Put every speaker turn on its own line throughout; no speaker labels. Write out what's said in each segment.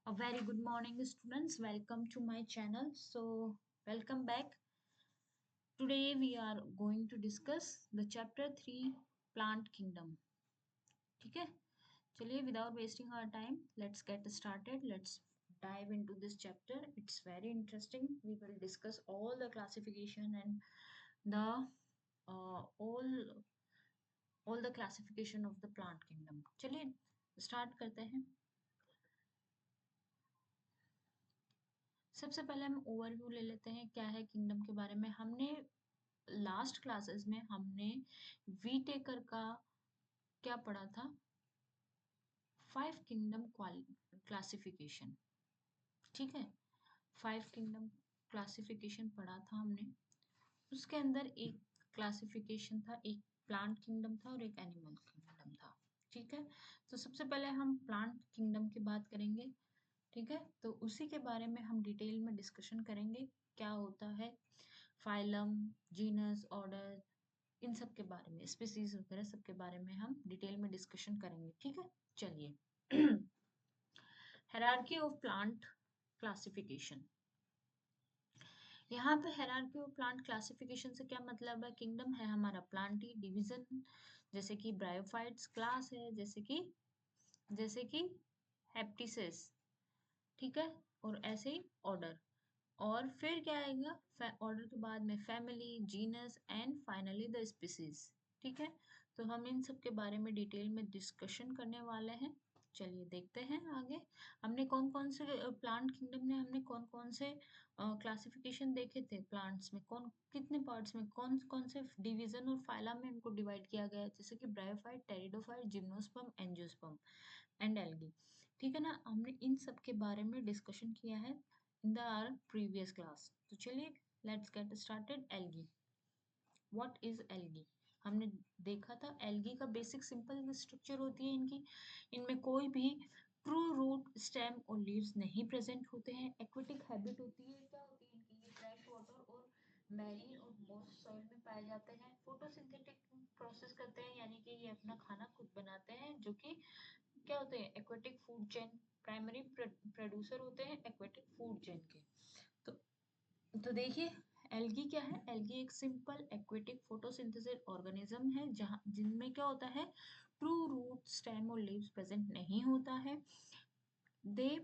A very good morning, students. Welcome to my channel. Welcome back. Today, we are going to discuss the chapter 3 Plant Kingdom. ठीक है चलिए without wasting our time, let's get started. Let's dive into this chapter. It's very interesting. We will discuss all the classification and the all the classification of the plant kingdom. चलिए start करते हैं. सबसे पहले हम overview ले लेते हैं क्या है किंगडम के बारे में. हमने लास्ट क्लासेस में हमने वीटेकर का क्या पढ़ा था, 5 किंगडम क्लासिफिकेशन. ठीक है, 5 किंगडम क्लासिफिकेशन पढ़ा था हमने. उसके अंदर एक क्लासिफिकेशन था, एक प्लांट किंगडम था और एक एनिमल किंगडम था. ठीक है, तो सबसे पहले हम प्लांट किंगडम की बात करेंगे. ठीक है, तो उसी के बारे में हम डिटेल में डिस्कशन करेंगे. क्या होता है फाइलम, जीनस, ऑर्डर, इन सब के बारे में, स्पीसीज वगैरह सब के बारे में हम डिटेल में डिस्कशन करेंगे. ठीक है, चलिए. Hierarchy of plant classification. यहाँ पे हायरार्की ऑफ प्लांट क्लासिफिकेशन से क्या मतलब है. किंगडम है हमारा प्लांटी डिवीजन, जैसे कि ब्रायोफाइट्स. क्लास है जैसे कि हेप्टिसेस. ठीक है, और ऐसे ही ऑर्डर. और फिर क्या आएगा ऑर्डर के बाद में family, genus and finally the species. ठीक है, तो हम इन सब के बारे में डिटेल में डिस्कशन करने वाले हैं. चलिए देखते हैं आगे. हमने कौन कौन से प्लांट किंगडम में हमने कौन कौन से क्लासिफिकेशन देखे थे. प्लांट्स में कौन कितने पार्ट्स में कौन कौन से डिवीजन और फाइला में इनको डिवाइड किया गया है, जैसे कि bryophyte, pteridophyte, gymnosperm, angiosperm and algae. ठीक है ना, हमने इन सब के बारे में डिस्कशन किया है in the our previous class. तो चलिए let's get started. Algae. What is algae? हमने देखा था एल्गी का बेसिक सिंपल स्ट्रक्चर होती है इनकी. इनमें कोई भी ट्रू रूट, स्टेम और लीव्स नहीं प्रेजेंट होते हैं. एक्वेटिक हैबिट होती है. क्या होती है इनकी, ये फ्रेश वाटर और मैरीन और मॉइस्ट सॉइल में पाए जाते हैं. फोटोसिंथेटिक प्रोसेस करते हैं, यानी कि ये अपना खाना खुद बनाते हैं, जो कि क्या होते हैं aquatic food chain, primary producer होते हैं एक्वेटिक फूड चेन के. तो देखिए एल्गी क्या है. एल्गी एक सिंपल एक्वेटिक फोटोसिंथेसिस ऑर्गेनिज्म है जहां जिनमें क्या होता है ट्रू रूट, स्टेम और लीव्स प्रेजेंट नहीं होता है. They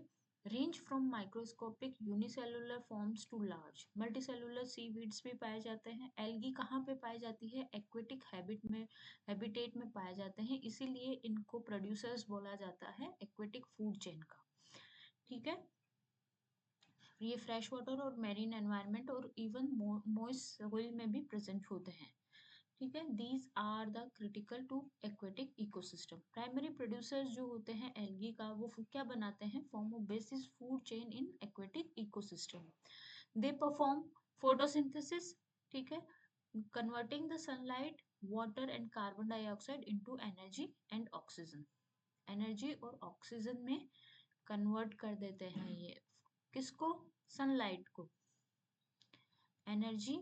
range from microscopic unicellular forms to large multicellular seaweeds भी पाए जाते हैं. एल्गी कहाँ पे पाई जाती है, एक्वेटिक हैबिटेट में पाए जाते हैं, इसीलिए इनको प्रोड्यूसर्स बोला जाता है एक्वेटिक फूड चेन का. ठीक है, ये फ्रेश वाटर और मैरीन एनवायरनमेंट और इवन मॉइस्ट सोइल में भी प्रेजेंट होते हैं. ठीक है, these are the critical to aquatic ecosystem. Primary producers जो होते हैं एल्गी का, वो क्या बनाते हैं, form of basis food chain in aquatic ecosystem. They perform photosynthesis. ठीक है, converting the sunlight, water and carbon dioxide into energy and oxygen. Energy और ऑक्सीजन में कन्वर्ट कर देते हैं ये. किसको, सनलाइट को, एनर्जी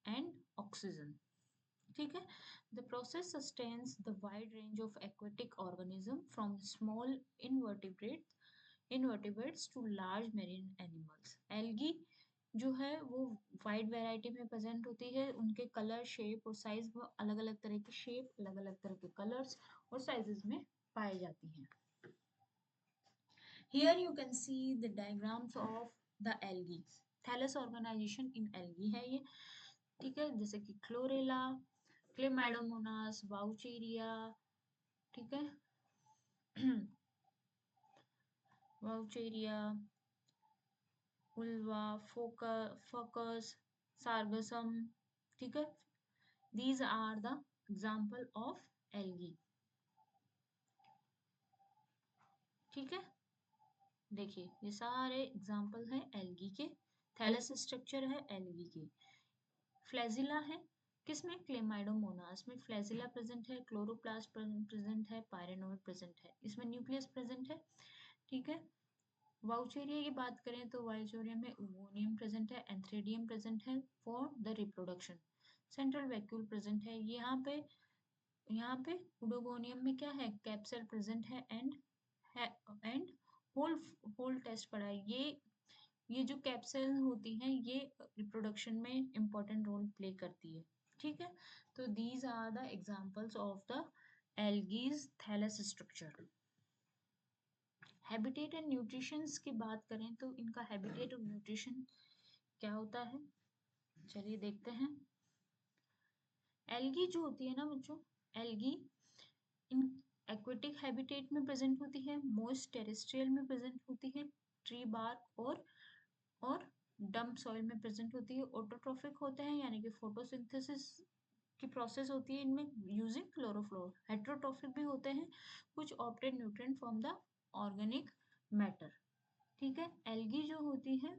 एंड ऑक्सीजन. ठीक है, the process sustains the wide range of aquatic organism from small invertebrates to large marine animals. Algae जो है वो वाइड वैरायटी में प्रेजेंट होती है. उनके कलर, शेप और साइज, वो अलग अलग तरह के शेप, अलग अलग तरह के कलर्स और साइजेस में पाई जाती हैं. Here you can see the diagrams of the algae. Thallus organization in algae है ये. ठीक है, जैसे कि क्लोरेला, क्लेमाइडोमोनास, वाउचेरिया. ठीक है, वाउचेरिया, उल्वा, फोकस, सार्गसम. ठीक है, these are the example of algae. ठीक है, देखिए ये सारे एग्जाम्पल हैं एल्गी के. थैलस स्ट्रक्चर है एल्गी के. फ्लैजिला है किसमें, क्लेमाइडोमोनास में फ्लैजिला प्रेजेंट है, क्लोरोप्लास्ट प्रेजेंट है, पायरेनोइड प्रेजेंट है, इसमें न्यूक्लियस प्रेजेंट है. ठीक है, वाउचेरिया की बात करें तो वाउचेरिया में ओवोनियम प्रेजेंट है, एंथ्रेडियम प्रेजेंट है for the reproduction, central vacuole present है. यहाँ पे उडोगोनियम में क्या है, कैप्सुल प्रेजेंट है एंड होल होल टेस्ट पढ़ा है। ये जो कैप्सूल होती हैं ये रिप्रोडक्शन में इम्पोर्टेंट रोल प्ले करती है। ठीक है, तो these are the examples of the algae's thallus structure. Habitat and nutrition की बात करें तो इनका हैबिटेट और न्यूट्रिशन क्या होता है, चलिए देखते हैं। एल्गी जो होती है ना बच्चों, एल्गी इन एक्वेटिक हैबिटेट में प्रेजेंट होती है, मोस्ट टेरेस्ट्रियल में प्रेजेंट होती है, ट्री बार्क और डंप सॉइल में प्रेजेंट होती है। ऑटोट्रॉफिक होते हैं यानी कि फोटोसिंथेसिस की प्रोसेस होती है इनमें यूजिंग क्लोरोफ्लोर। हेट्रोट्रॉफिक भी होते हैं, कुछ opted nutrient from the organic matter. ठीक है, एल्गी जो होती है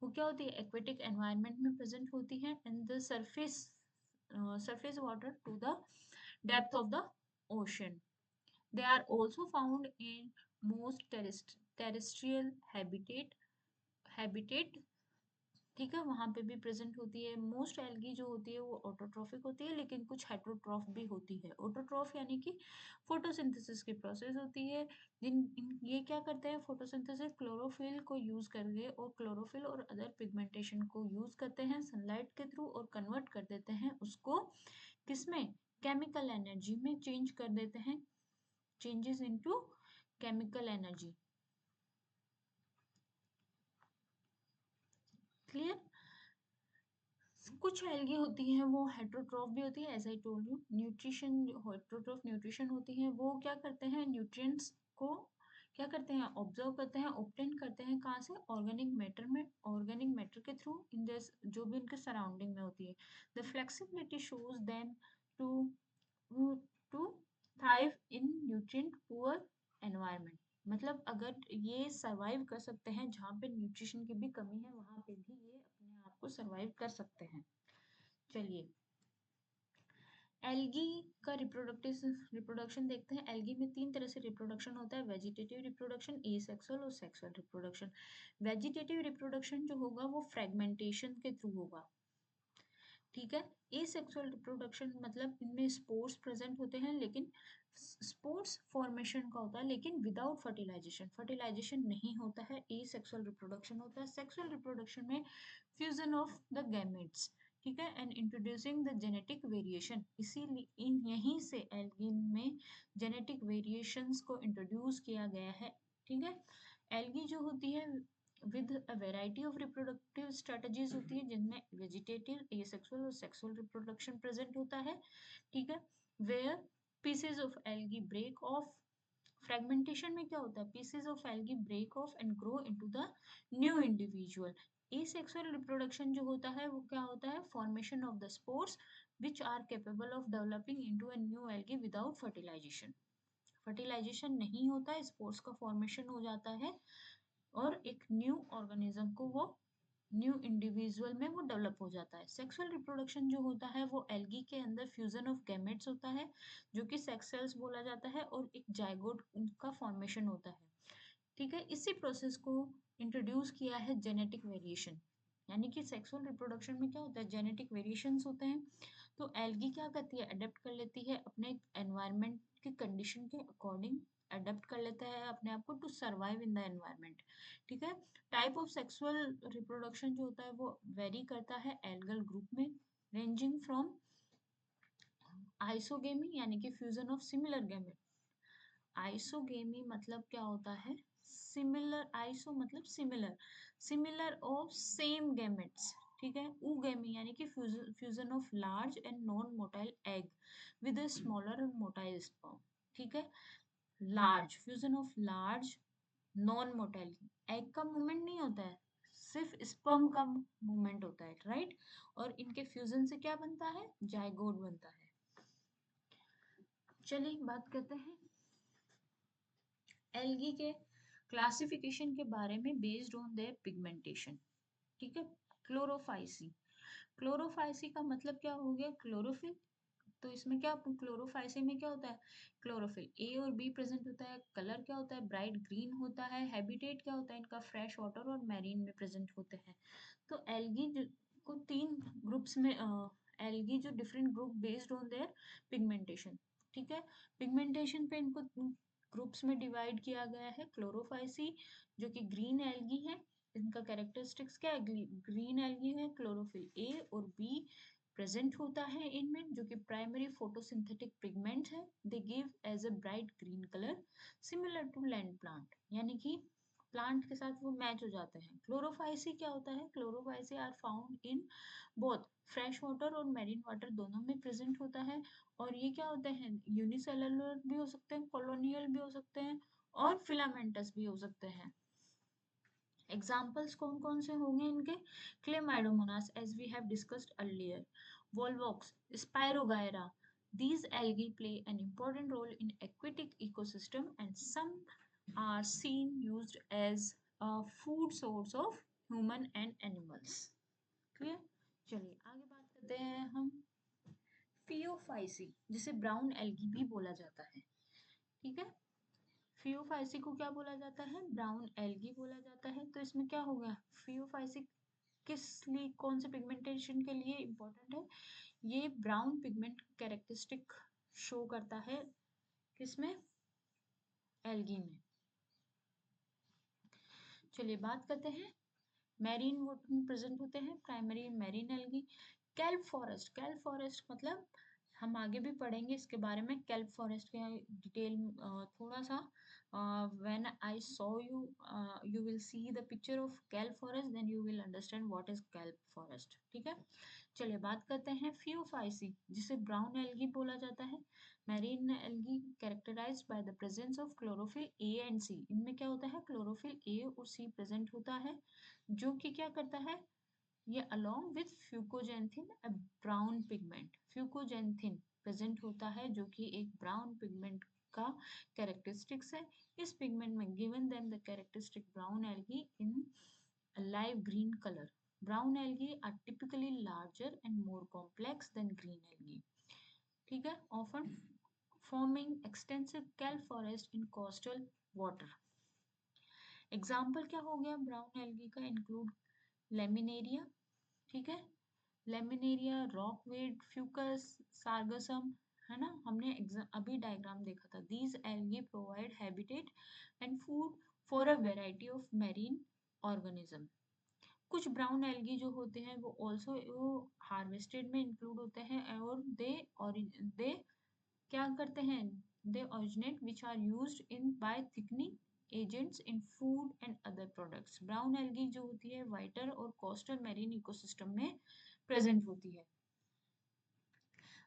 वो क्या होती है, एक्वेटिक एनवायरनमेंट में प्रेजेंट होती है and the surface water to the depth of the ocean. They are also found in most terrestrial habitat। ठीक है, वहां पे भी प्रेजेंट होती है। मोस्ट एल्गी जो होती है वो ऑटोट्रॉफिक होती है, लेकिन कुछ हेट्रोट्रॉफ भी होती है। ऑटोट्रॉफ यानी कि फोटोसिंथेसिस की प्रोसेस होती है, ये क्या करते हैं, फोटोसिंथेसिस क्लोरोफिल को यूज करके और क्लोरोफिल और अदर पिगमेंटेशन को यूज करते हैं सनलाइट के थ्रू और कन्वर्ट कर देते हैं उसको किसमें, केमिकल एनर्जी में चेंज कर देते हैं, changes into chemical energy. Clear. कुछ एल्गी होती हैं वो हेट्रोट्रॉफ भी होती है, as I told you. Nutrition, heterotroph nutrition होती है वो क्या करते हैं, न्यूट्रिएंट्स को क्या करते हैं, ऑब्जर्व करते हैं, ऑब्टेन करते हैं कहाँ से, ऑर्गेनिक मैटर में, ऑर्गेनिक मैटर के थ्रू इन दिस जो भी उनके सराउंडिंग में होती है। The flexibility shows them to to thrive in nutrient poor environment. मतलब अगर ये सरवाइव कर सकते हैं जहाँ पे न्यूट्रिशन की भी कमी है, वहां पे भी ये अपने आप को सरवाइव कर सकते हैं। चलिए एल्गी का रिप्रोडक्शन देखते हैं। एल्गी में 3 तरह से रिप्रोडक्शन होता है, वेजिटेटिव रिप्रोडक्शन, एसेक्सुअल और सेक्सुअल रिप्रोडक्शन। वेजिटेटिव रिप्रोडक्शन जो होगा वो फ्रेगमेंटेशन के थ्रू होगा। ठीक है, एसेक्सुअल रिप्रोडक्शन मतलब इनमें स्पोर्स प्रेजेंट होते हैं, लेकिन स्पोर्स फॉर्मेशन का होता है लेकिन विदाउट फर्टिलाइजेशन, फर्टिलाइजेशन नहीं होता है, एसेक्सुअल रिप्रोडक्शन होता है। सेक्सुअल रिप्रोडक्शन में फ्यूजन ऑफ द गैमेट्स, ठीक है, and introducing the genetic variation. इसीलिए यहीं से एल्गिन में जेनेटिक वेरिएशंस को इंट्रोड्यूस किया गया है। ठीक है, एल्गी जो होती है with a variety of reproductive strategies होती है, जिनमें वेजिटेटिव, एसेक्सुअल और सेक्सुअल रिप्रोडक्शन प्रेजेंट होता है। ठीक है, where pieces of algae break off, fragmentation में क्या होता है, pieces of algae break off and grow into the new individual. Asexual reproduction जो होता है वो क्या होता है, formation of the spores which are capable of developing into a new algae without fertilization। Fertilization नहीं होता है, स्पोर्स का फॉर्मेशन हो जाता है और एक न्यू ऑर्गेनिज्म को वो न्यू इंडिविजुअल में वो डेवलप हो जाता है। सेक्सुअल रिप्रोडक्शन जो होता है वो एल्गी के अंदर फ्यूजन ऑफ गैमेट्स होता है जो कि सेक्स सेल्स बोला जाता है और एक जाइगोट का फॉर्मेशन होता है। ठीक है, इसी प्रोसेस को इंट्रोड्यूस किया है जेनेटिक वेरिएशन, यानी कि सेक्सुअल रिप्रोडक्शन में क्या होता है, जेनेटिक वेरिएशंस होते हैं। तो एल्गी क्या करती है, अडेप्ट कर लेती है अपने एनवायरनमेंट की कंडीशन के अकॉर्डिंग, अडेप्ट कर लेता है अपने आप को to survive in the environment. ठीक है, टाइप ऑफ सेक्सुअल रिप्रोडक्शन जो होता है वो वेरी करता है एल्गल ग्रुप में, रेंजिंग फ्रॉम आइसोगेमी यानी कि fusion of similar gamete. Isogamy मतलब क्या होता है, सिमिलर, आइसो मतलब similar, similar of same gametes. ठीक है, ऊगेमी यानी कि fusion of large and non motile egg with a smaller और मोटाइल स्पर्म। ठीक है, large, fusion of large non motile egg का मूवमेंट नहीं होता है, सिर्फ स्पर्म का मूवमेंट होता है, राइट। और इनके फ्यूजन से क्या बनता है, जाइगोट बनता है। चलिए बात करते हैं एल्गी के क्लासिफिकेशन के बारे में बेस्ड ऑन देयर पिगमेंटेशन। ठीक है, क्लोरोफाइसी, क्लोरोफाइसी का मतलब क्या हो गया, क्लोरोफिल। तो इसमें क्या, क्लोरोफाइसी में क्या होता है, क्लोरोफिल ए और बी प्रेजेंट होता है, कलर क्या होता है, ब्राइट ग्रीन होता है, हैबिटेट क्या होता है इनका, फ्रेश वाटर और मैरीन में प्रेजेंट होते हैं। तो एल्गी को 3 ग्रुप्स में, एल्गी जो different group based on there pigmentation. ठीक है, पिगमेंटेशन पे इनको ग्रुप्स में डिवाइड किया गया है। क्लोरोफाइसी जो कि ग्रीन एल्गी है, इनका कैरेक्टरिस्टिक्स क्या है, ग्रीन एल्गी है। क्लोरोफिल ए और बी प्रेजेंट होता है इनमें, जो कि प्राइमरी फोटोसिंथेटिक पिगमेंट है। They give as a bright green colour similar to land plant, यानी कि प्लांट के साथ वो मैच हो जाते हैं। क्लोरोफाइसी क्या होता है, Chlorophyceae are found in both fresh water और मैरीन वाटर, दोनों में प्रेजेंट होता है। और ये क्या होते हैं, यूनिसेलुलर भी हो सकते हैं, कॉलोनियल भी हो सकते हैं और फिलामेंटस भी हो सकते हैं। एग्जाम्पल्स कौन कौन से होंगे इनके, Chlamydomonas as we have discussed earlier, Volvox, Spirogyra. These algae play an important role in aquatic ecosystem and some are seen used as a food source of human and animals. Clear, चलिए आगे बात करते हैं हम Phaeophyceae, जिसे brown algae भी बोला जाता है। ठीक है, फियोफाइसी को क्या बोला जाता है, ब्राउन एल्गी बोला जाता है। तो इसमें क्या होगा, फियोफाइसी किस लिए, कौन से पिगमेंटेशन के लिए इम्पोर्टेंट है, ये ब्राउन पिगमेंट कैरेक्टरिस्टिक शो करता है किसमें, एल्गी में। चलिए बात करते हैं मैरीन वाटर में प्रेजेंट होते हैं primary marine algae. Kelp forest, kelp forest मतलब हम आगे भी पढ़ेंगे इसके बारे में, कैल्प फॉरेस्ट के डिटेल थोड़ा सा। When I saw you, you will see the picture of kelp forest, then you will understand what is kelp forest. ठीक है, चलिए बात करते हैं फियोफाइसी, जिसे ब्राउन एल्गी बोला जाता है। Marine algae characterized by the presence of chlorophyll A and C, इनमें क्या होता है, क्लोरोफिल ए और सी प्रेजेंट होता है, जो कि क्या करता है, ये along with fucoxanthin a brown pigment, fucoxanthin present होता है जो कि एक ब्राउन पिगमेंट का कैरेक्टरिस्टिक्स है। इस पिगमेंट में given them the characteristic brown algae in live green colour. Brown algae are typically larger and more complex than green algae. ठीक है, often forming extensive kelp forest in coastal water. Example क्या हो गया brown algae का, include Laminaria, ठीक है, laminaria, रॉकवेड, Fucus, सार्गसम, है ना, हमने अभी डायग्राम देखा था। These algae provide habitat and food for a variety of marine organism. कुछ ब्राउन एल्गी जो होते हैं वो ऑल्सो वो हार्वेस्टेड में इंक्लूड होते हैं और दे क्या करते हैं, they originate which are used in by thickening agents in food and other products. Brown algae जो होती है वाइटर और कोस्टल मैरीन इकोसिस्टम में प्रेजेंट होती है।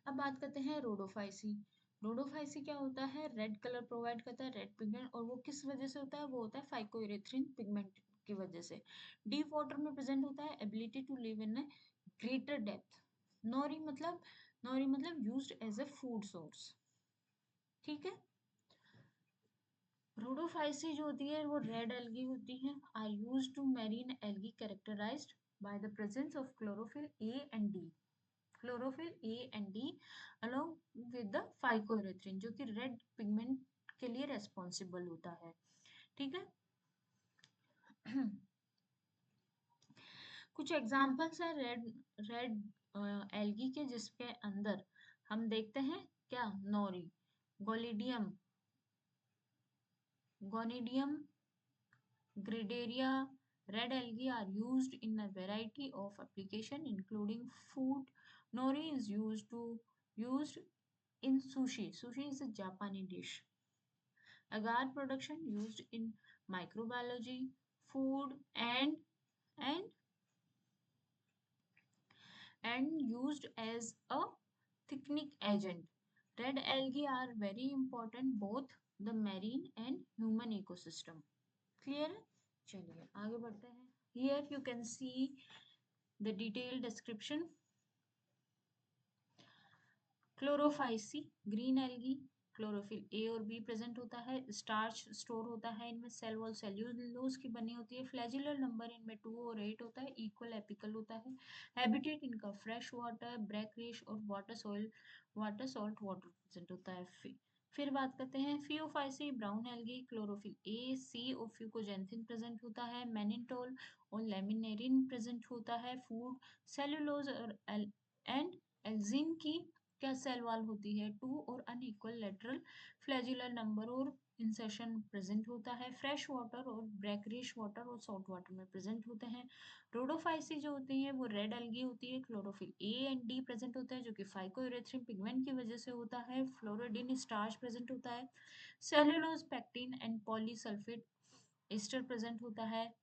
अब बात करते हैं रोडोफाइसी। रोडोफाइसी क्या होता है, रेड कलर प्रोवाइड करता है, रेड पिगमेंट, और वो किस वजह से होता है, वो होता है फाइकोइरेथ्रिन पिगमेंट की वजह से। डीप वाटर में प्रेजेंट होता है, ability to live in greater depth. Nori मतलब used as a food source. ठीक है, रोडोफाइसी जो होती है वो रेड एल्गी होती है, are used to marine algae characterized by the presence of chlorophyll A and D, chlorophyll A and D along with the phycoerythrin, जो कि रेड पिगमेंट के लिए रेस्पॉन्सिबल होता है। ठीक है, कुछ एग्जांपल्स है रेड रेड एल्गी के, जिसके अंदर हम देखते हैं क्या, Norrie, गोलिडियम, गोनिडियम, ग्रिडेरिया। Red algae are used in a variety of application including food. Nori is used in sushi. Sushi is a Japanese dish. Agar production used in microbiology, food and and used as a thickening agent. Red algae are very important both the marine and human ecosystem. Clear है? चलिए आगे बढ़ते हैं. Here you can see the detailed description. Chlorophyceae, green algae, chlorophyll A और B present होता है, starch store होता है इनमें, सेल वॉल सेल्यूलोज की बनी होती है, फ्लैजिलर नंबर इनमें 2 और 8 होता है, इक्वल एपिकल होता है, हैबिटेट इनका फ्रेश वाटर, ब्रैकरिश और वाटर सॉल्ट वाटर प्रेजेंट होता है। फिर बात करते हैं फियोफाइसी, ब्राउन एल्गी, क्लोरोफिल ए सी और फ्यूकोजेंथिन प्रेजेंट होता है, मैनिटोल और लेमिनेरिन प्रेजेंट होता है, फूड सेल्यूलोज और एंड एल्जिन की क्या सेल वॉल होती है 2 और अनइक्वल लेटरल फ्लैजुलर नंबर और इंसर्शन प्रेजेंट होता है। फ्रेश वाटर और ब्रैकरिश वाटर और सॉल्ट वाटर में प्रेजेंट होते हैं। रोडोफाइसी जो होती है वो रेड एल्गी होती है। Chlorophyll A and D present होता है जो कि फाइकोयूरेथ्रिन पिगमेंट की वजह से होता है। फ्लोरोडिन स्टार्च प्रेजेंट होता है। Cellulose pectin and polysulphate ester present होता है।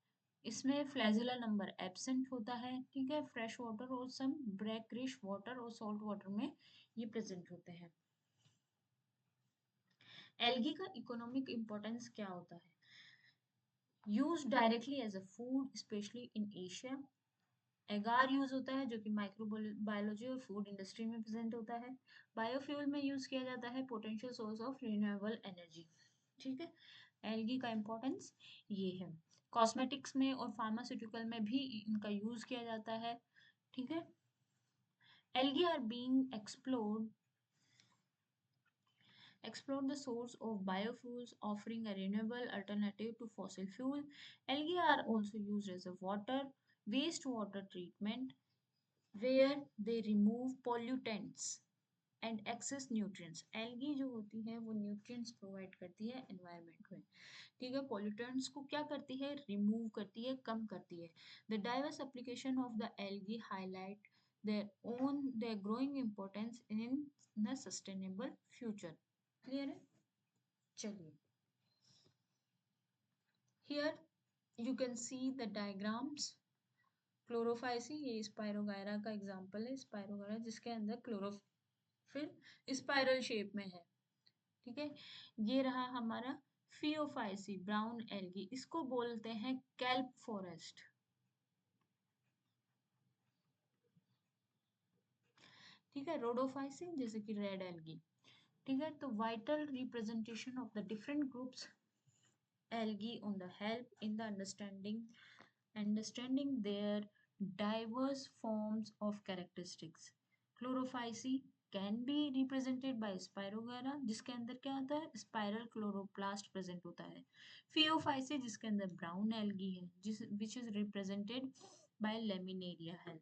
इसमें फ्लैजिला नंबर एब्सेंट होता है। ठीक है, फ्रेश वाटर और सम ब्रैकरिश वाटर और सॉल्ट वाटर में ये प्रेजेंट होते हैं। एल्गी का इकोनॉमिक इंपॉर्टेंस क्या होता है? Use directly as a food specially in Asia. Agar use होता है जो कि माइक्रोबायोलॉजी और फूड इंडस्ट्री में प्रेजेंट होता है। बायोफ्यूल में यूज किया जाता है, potential source of renewable energy. ठीक है, एल्गी का इंपॉर्टेंस ये है। कॉस्मेटिक्स में और फार्मास्यूटिकल में भी इनका यूज किया जाता है। ठीक है, algae are being explore the source of biofuels offering a renewable alternative to fossil fuel. Algae are also used as a wastewater treatment where they remove pollutants and excess nutrients. Algae जो होती है वो nutrients provide करती है environment में। ठीक है, pollutants को क्या करती है? रिमूव करती है, कम करती है। The diverse application of the algae highlight their growing importance in the sustainable future. Clear है? चलिए, here you can see the diagrams. Chlorophyceae, ये स्पायरोगायरा का एग्जांपल है। स्पायरोगायरा जिसके अंदर क्लोरोफिल स्पाइरल शेप में है। ठीक है, ये रहा हमारा फियोफाइसी ब्राउन एल्गी, इसको बोलते हैं कैल्प फॉरेस्ट। ठीक है, रोडोफाइसी जैसे कि रेड एल्गी। ठीक है, तो vital representation of the different groups algae on the help in the understanding their diverse forms of characteristics. Chlorophyce can be represented by Spirogyra जिसके अंदर क्या होता है? स्पाइरल क्लोरोप्लास्ट प्रेजेंट होता है। फियोफाइसी जिसके अंदर ब्राउन एल्गी है जिस which is represented by laminaria है।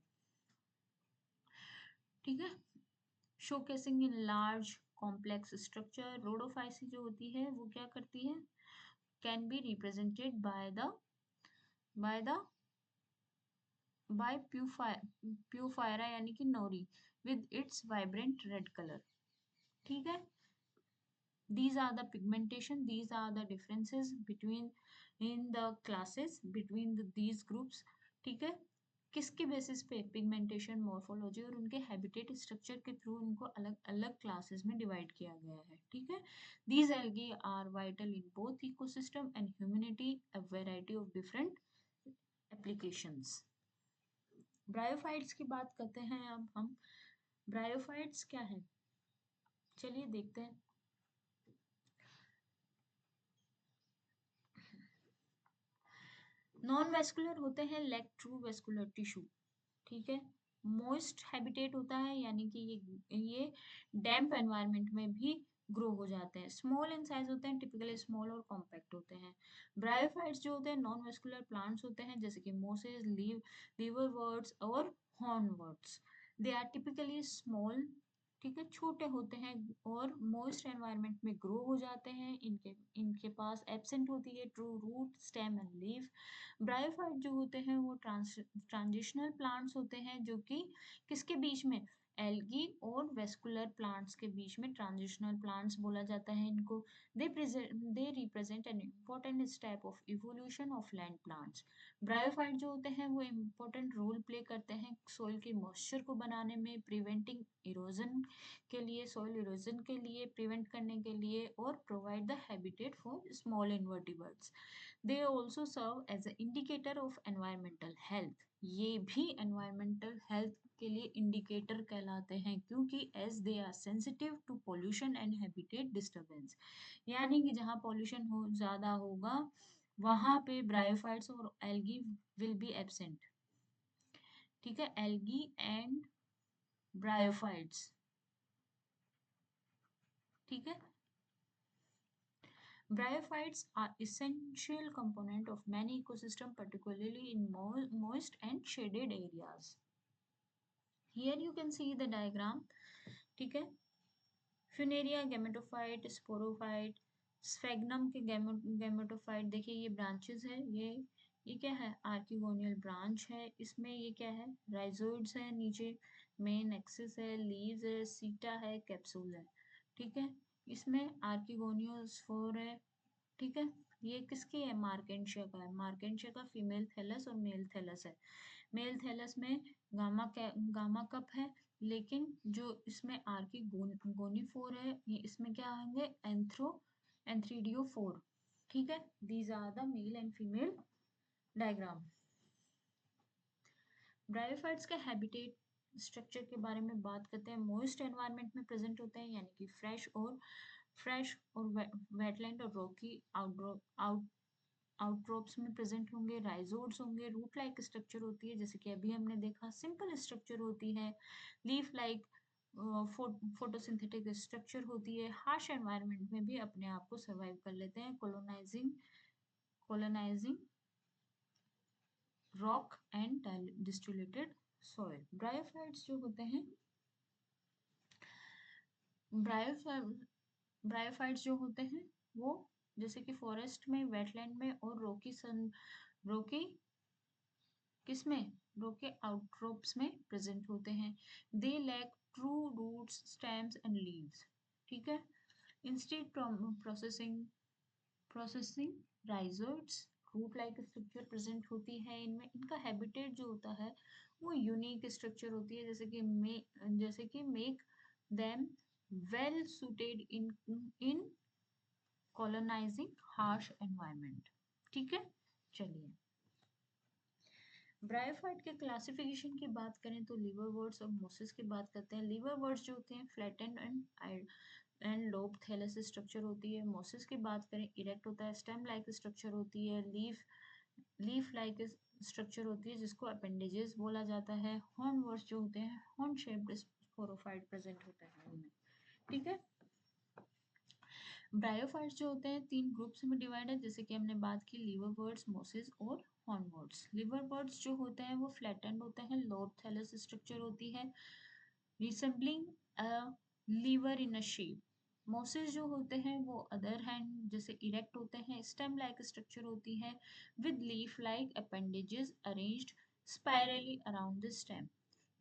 ठीक है, showcasing in large complex structure. Rhodophyceae जो होती है वो क्या करती है? Can be represented by the by Puphyra यानी कि Norrie with its vibrant red color. ठीक है, these are the pigmentation, these are the differences between in the classes between these groups. ठीक है, किसके बेसिस पे? पिगमेंटेशन, मॉर्फोलॉजी और उनके हैबिटेट स्ट्रक्चर के थ्रू उनको अलग अलग क्लासेस में डिवाइड किया गया है। ठीक है, these algae are vital in both ecosystem and humanity, a variety of different applications. Bryophytes की बात करते हैं अब हम। ब्रायोफाइट्स क्या है? चलिए देखते हैं। नॉन वेस्कुलर होते हैं, लैक ट्रू वेस्कुलर टिश्यू। ठीक है, मोइस्ट हैबिटेट होता है यानी कि ये डैम्प एनवायरनमेंट में भी ग्रो हो जाते हैं। स्मॉल इन साइज होते हैं, टिपिकली स्मॉल और कॉम्पैक्ट होते हैं। ब्रायोफाइट्स जो होते हैं नॉन वेस्कुलर प्लांट्स होते हैं जैसे कि मोसेस, लीवरवर्ट्स और hornworts. They are typically small. ठीक है, छोटे होते हैं और मॉइस्ट एनवायरनमेंट में ग्रो हो जाते हैं। इनके इनके पास एब्सेंट होती है true root, stem and leaf. Bryophyte जो होते हैं वो ट्रांजिशनल प्लांट्स होते हैं जो कि किसके बीच में? एल्गी और वेस्कुलर प्लांट्स के बीच में ट्रांजिशनल प्लांट्स बोला जाता है इनको। They represent an important step of evolution of land plants. Bryophyte जो होते हैं वो इम्पोर्टेंट रोल प्ले करते हैं सोइल के मॉइस्चर को बनाने में, प्रिवेंटिंग इरोजन के लिए, सॉइल इरोजन के लिए, प्रिवेंट करने के लिए और provide the habitat for small invertebrates. They also serve as a indicator of environmental health. ये भी एनवायरमेंटल हेल्थ के लिए इंडिकेटर कहलाते हैं क्योंकि as they are sensitive to pollution and habitat disturbance. यानी कि जहाँ पॉल्यूशन हो ज़्यादा होगा वहाँ पे ब्रायोफाइट्स और एल्गी विल बी एब्सेंट। ठीक है, एल्गी एंड ब्रायोफाइट्स। ठीक है, Bryophytes are essential component of many ecosystem, particularly in moist and shaded areas. Here you can see the diagram. ठीक है, Funaria, gametophyte, sporophyte, स्फेग्नम के गैमेटोफाइट, देखिए ये ब्रांचेस है, ये क्या है, आर्किगोनियल ब्रांच है, इसमें ये क्या है, राइजोइड्स है, नीचे मेन एक्सिस है, लीव्स है, सीटा है, कैप्सूल है, ठीक है। इसमें आर्किगोनियल स्पोर है, ठीक है। ये किसकी है, मार्केंशिया का है, मार्केंशिया का फीमेल थैलस और मेल थैलस है। मेल थैलस में गामा कप है, लेकिन जो इसमें आर्की गोनीफोर है, ये इसमें क्या आएंगे, एंथ्रीडियोफोर, ठीक है। These are the male and female diagram. Bryophytes का हैबिटेट स्ट्रक्चर के बारे में बात करते हैं। मॉइस्ट एनवायरनमेंट में प्रेजेंट होते हैं, यानी कि फ्रेश और वेटलैंड और रॉकी आउटक्रॉप्स में प्रेजेंट होंगे। राइजोड्स होंगे, रूट लाइक स्ट्रक्चर होती है, जैसे कि अभी हमने देखा, सिंपल स्ट्रक्चर होती है। लीफ लाइक फोटोसिंथेटिक स्ट्रक्चर होती है। हार्श एनवायरनमेंट में भी अपने आप को सर्वाइव कर लेते हैं। Colonizing rock and disturbed soil. Bryophytes जो होते हैं, ब्रायोफाइट्स जो होते हैं वो जैसे कि फॉरेस्ट में, वेटलैंड में और रोकी किसमें, रोके आउटक्रॉप्स में प्रेजेंट होते हैं। They lack true roots, stems and leaves, ठीक है। Instead processing rhizoids, root like structure present होती है इनमें। इनका हैबिटेट जो होता है वो यूनिक स्ट्रक्चर होती है, जैसे कि मेक देम वेल सुटेड इन कॉलोनाइजिंग हार्श एनवायरनमेंट, ठीक है। चलिए, ब्रायोफाइट के क्लासिफिकेशन की बात करें तो लिवरवर्ट्स और मोसिस की बात करते हैं। लिवरवर्ट्स जो होते हैं flattened and lobe Thales structure होती है। मोसिस की बात करें, इरेक्ट होता है, स्टेम लाइक स्ट्रक्चर होती है, लीफ लाइक स्ट्रक्चर होती है, जिसको अपेंडेजेस बोला जाता है। हॉर्नवर्ट्स जो होते हैं, हॉर्न शेप्ड स्पोरोफाइट प्रेजेंट होता है उनमें, ठीक है। ब्रायोफाइट्स जो होते हैं 3 ग्रुप्स में डिवाइड है, जैसे कि हमने बात की, लिवरवर्ट्स, मोसिस और हॉर्नवर्ट्स। लिवरवर्ट्स जो होते हैं वो फ्लैटेंड होते हैं, लोब थैलेस स्ट्रक्चर होती है, resembling a lever in a shape. मोसिस जो होते हैं वो अदर हैंड जैसे इरेक्ट होते हैं, स्टेम लाइक स्ट्रक्चर होती है with leaf like appendages arranged spirally around the stem.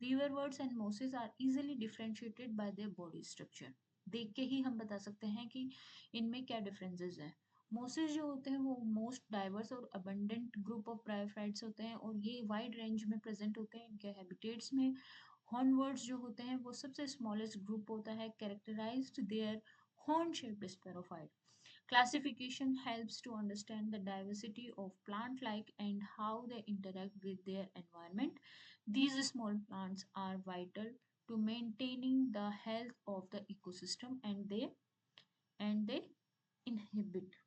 Liverworts and mosses are easily differentiated by their body structure. देख के ही हम बता सकते हैं कि इनमें क्या डिफरेंसेस हैं। मोसेस जो होते हैं वो मोस्ट डाइवर्स और अबंडेंट ग्रुप ऑफ ब्रायोफाइट्स होते हैं और ये वाइड रेंज में प्रेजेंट होते हैं इनके हैबिटेट्स में। हॉर्नवर्ड्स जो होते हैं वो सबसे स्मॉलेस्ट ग्रुप होता है, characterised their horn shaped sporophyte. Classification helps to understand the diversity of plant life and how they interact with their environment. These small plants are vital to maintaining the health of the ecosystem and they inhibit।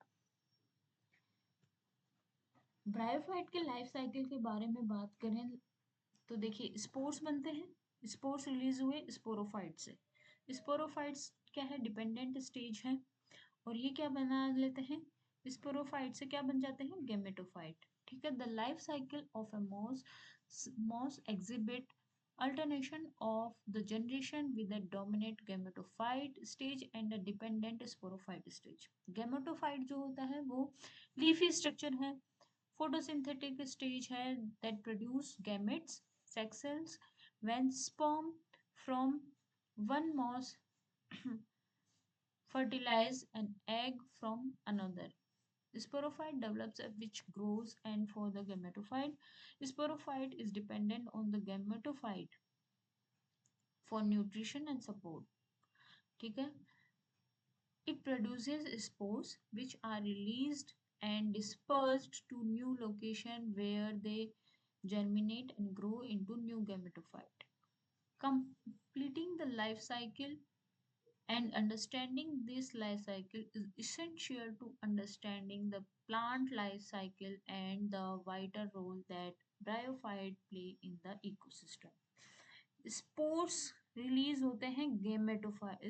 Bryophyte के life cycle के बारे में बात करें तो देखिए, spores बनते हैं, स्पोर्स रिलीज हुए स्पोरोफाइट से। स्पोरोफाइट्स क्या है, डिपेंडेंट स्टेज है, और ये क्या बना लेते हैं, स्पोरोफाइट से क्या बन जाते हैं, गेमेटोफाइट, ठीक है। The life cycle of a moss exhibit alternation of the generation with a dominant gametophyte stage and a dependent sporophyte stage। gametophyte जो होता है वो लीफी स्ट्रक्चर है, photosynthetic stage है, that produce gametes, sex cells, when sperm from one moss fertilize an egg from another। Sporophyte develops which grows, and for the gametophyte, sporophyte is dependent on the gametophyte for nutrition and support, ठीक है। It produces spores which are released and dispersed to new location where they germinate and grow into new gametophyte. Completing the life cycle and understanding this life cycle is essential to understanding the plant life cycle and the vital role that bryophyte play in the ecosystem। Spores release होते हैं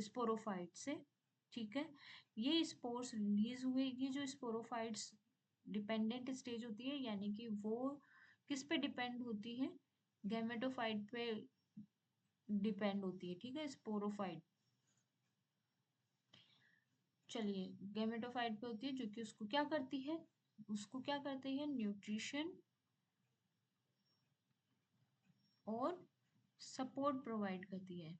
sporophyte से, ठीक है। ये spores release हुए, ये जो sporophytes dependent stage होती है, यानी कि वो किस पे डिपेंड होती है, गैमेटोफाइट पे डिपेंड होती है, ठीक है, स्पोरोफाइट। चलिए, गैमेटोफाइट पे होती है जो कि उसको क्या करती है, उसको क्या करती है, न्यूट्रिशन और सपोर्ट प्रोवाइड करती है,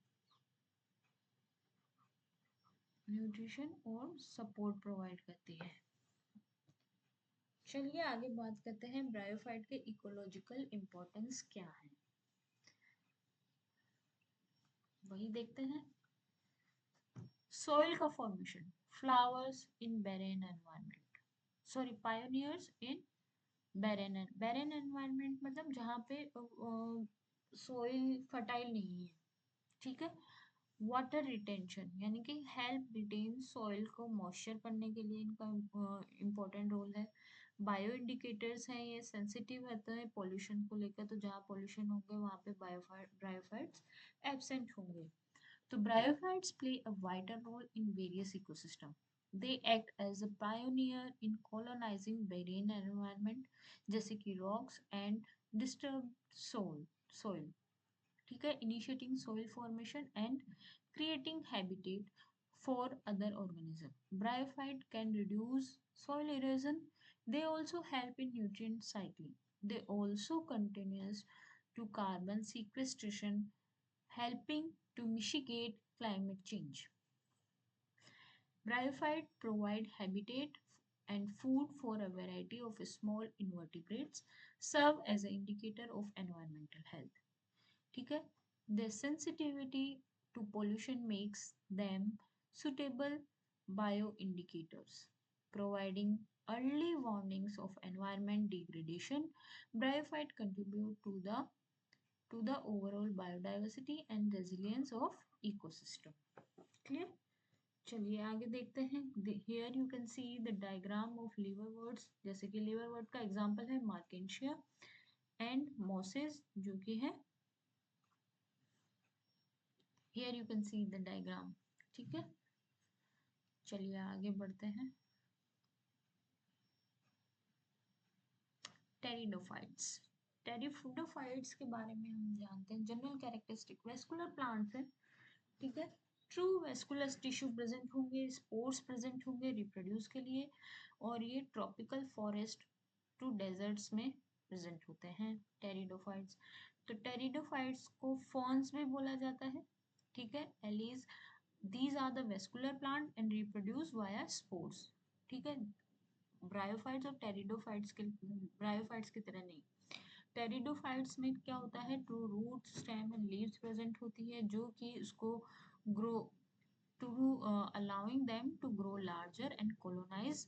न्यूट्रिशन और सपोर्ट प्रोवाइड करती है। चलिए आगे बात करते हैं ब्रायोफाइट के इकोलॉजिकल इंपॉर्टेंस क्या है, वही देखते हैं। सोइल का formation, flowers in Bahrain environment, sorry pioneers in Bahrain environment मतलब जहाँ पे सोइल फर्टाइल नहीं है, ठीक है। वाटर रिटेंशन यानी कि हेल्प रिटेन सॉइल को मॉइस्चर करने के लिए इनका इम्पोर्टेंट रोल है। बायो इंडिकेटर्स हैं, ये सेंसिटिव रहते हैं पॉल्यूशन को लेकर, तो जहाँ पॉल्यूशन होंगे वहाँ पे ब्रायोफाइट्स एब्सेंट होंगे। So bryophytes play a vital role in various ecosystems. They act as a pioneer in colonizing marine environment जैसे कि rocks and disturbed soil, ठीक है, initiating soil formation and creating habitat for other organisms. Bryophyte can reduce soil erosion. They also help in nutrient cycling. They also contribute to carbon sequestration, helping to mitigate climate change. Bryophytes provide habitat and food for a variety of small invertebrates, serve as an indicator of environmental health. ठीक है, their sensitivity to pollution makes them suitable bioindicators, providing early warnings of environment degradation. Bryophytes contribute to the overall biodiversity and resilience of ecosystem. Clear? चलिए आगे देखते हैं। Here you can see the diagram of liverworts, जैसे कि liverwort का example है Marchantia and Moses जो कि है, here you can see the diagram, ठीक है। चलिए आगे बढ़ते हैं। टेरिडोफाइट्स, टेरिडोफाइट्स के बारे में हम जानते हैं। जनरल कैरेक्टरिस्टिक, वेस्कुलर प्लांट्स है, ठीक है। ट्रू वेस्कुलर टिश्यू प्रेजेंट होंगे, स्पोर्स प्रेजेंट होंगे रिप्रोड्यूस के लिए, और ये ट्रॉपिकल फॉरेस्ट टू डेजर्ट्स में प्रेजेंट होते हैं टेरिडोफाइट्स। तो टेरिडोफाइट्स को फॉर्न्स भी बोला जाता है, ठीक है। Allies, these are the vascular plant and reproduce via spores, ठीक है। ब्रायोफाइट्स और टेरिडोफाइट्स के, ब्रायोफाइट्स की तरह नहीं। टेरिडोफाइट्स में क्या होता है, true root, stem and leaves present होती है जो कि उसको grow to allowing them to grow larger and colonize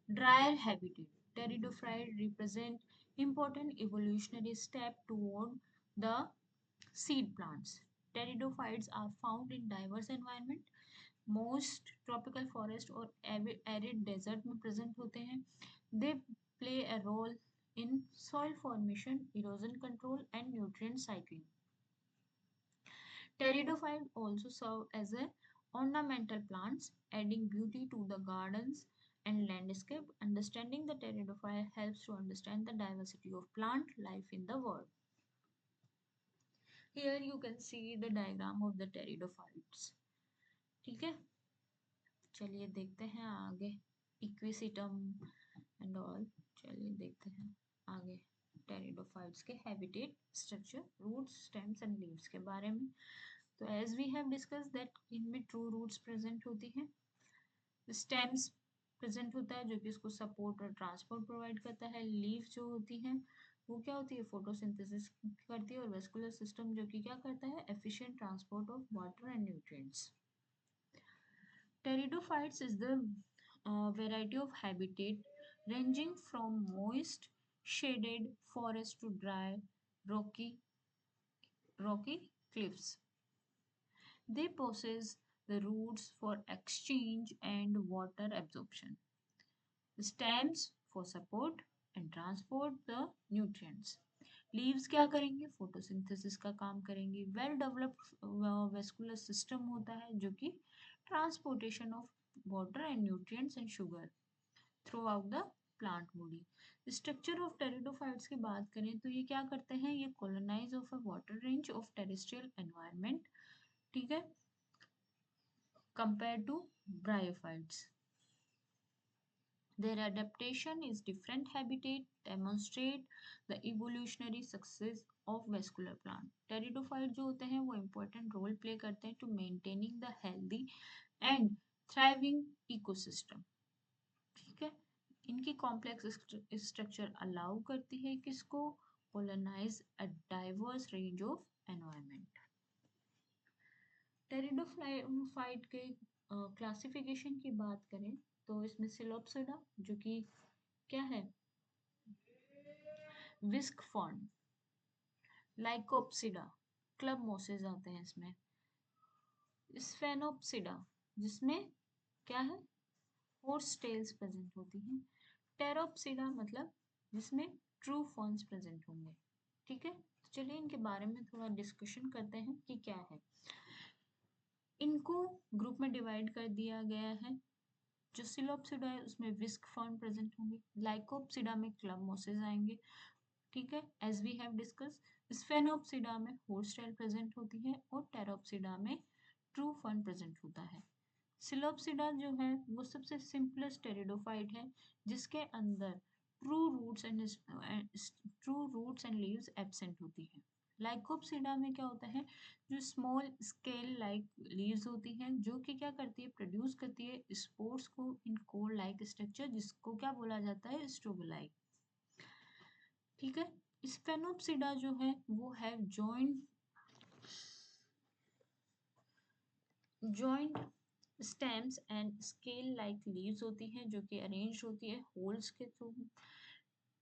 drier habitat. Pteridophytes represent important evolutionary step toward the seed plants. Pteridophytes are found in diverse environment. Most tropical forest और arid desert में present होते हैं. They play a role in soil formation, erosion control and nutrient cycling. Pteridophytes also serve as a ornamental plants, adding beauty to the gardens and landscape. Understanding the pteridophyte helps to understand the diversity of plant life in the world. Here you can see the diagram of the pteridophytes. ठीक है, चलिए देखते हैं आगे equisetum and all. चलिए देखते हैं आगे टेरिडोफाइट्स के habitat, structure, roots, stems and leaves के बारे में। तो as we have discuss that इनमें ट्रू रूट्स प्रेजेंट होती हैं, स्टेम्स प्रेजेंट होता है जो कि इसको सपोर्ट और ट्रांसपोर्ट प्रोवाइड करता है। लीफ जो होती है वो क्या होती है, फोटोसिंथेसिस करती है। और वेस्कुलर सिस्टम जो कि क्या करता है, efficient transport of water and nutrients. Pteridophytes is the variety of habitat ranging from moist, shaded forest to dry, rocky cliffs. They possess the roots for exchange and water absorption, stems for support and transport the nutrients. Leaves क्या करेंगे, photosynthesis का काम करेंगे। Well developed vascular system होता है जो कि transportation of water and nutrients and sugar throughout the plant body. Structure of pteridophytes की बात करें तो ये क्या करते हैं, ये colonise of a water range of terrestrial environment, ठीक है, compare to bryophytes. Their adaptation is different habitat demonstrate the evolutionary success of vascular plant. Pteridophyte जो होते हैं वो important रोल प्ले करते हैं to maintaining the healthy and thriving ecosystem. ठीक है, इनकी कॉम्प्लेक्स स्ट्रक्चर अलाउ करती है किसको colonize a diverse range of environment. Pteridophyte के क्लासिफिकेशन की बात करें तो इसमें सिलोप्सिडा जो कि क्या है विस्क फॉर्म, लाइकोप्सिडा क्लब मोसेस आते हैं इसमें, स्फेनोप्सिडा जिसमें क्या है हॉर्स टेल्स प्रेजेंट होती हैं, टेरोप्सिडा मतलब जिसमें ट्रू फॉर्म्स प्रेजेंट होंगे. ठीक है, तो चलिए इनके बारे में थोड़ा डिस्कशन करते हैं कि क्या है. इनको ग्रुप में डिवाइड कर दिया गया है. जो सिलोप्सिडा है उसमें विस्क फॉर्म प्रेजेंट होंगे, लाइकोप्सिडा में क्लब मोसेस आएंगे. ठीक है, एज वी हैव डिस्कस. स्फेनोप्सिडा में हॉर्स टेल प्रेजेंट होती है और टेरोप्सिडा में ट्रू फर्न प्रेजेंट होता है. सिलोप्सिडा जो है वो सबसे सिंपलेस्ट टेरिडोफाइट है जिसके अंदर true roots and leaves absent होती है. लाइकोप्सिडा में क्या होता है जो स्मॉल स्केल लाइक लीव्स होती हैं जो कि क्या करती है प्रोड्यूस करती है स्पोर्स को इन कोर लाइक स्ट्रक्चर जिसको क्या बोला जाता है स्ट्रोबोलाई. ठीक है, स्फेनोप्सिडा जो है वो है joint stems and scale like leaves होती हैं जो कि अरेंज होती है होल्स के थ्रू.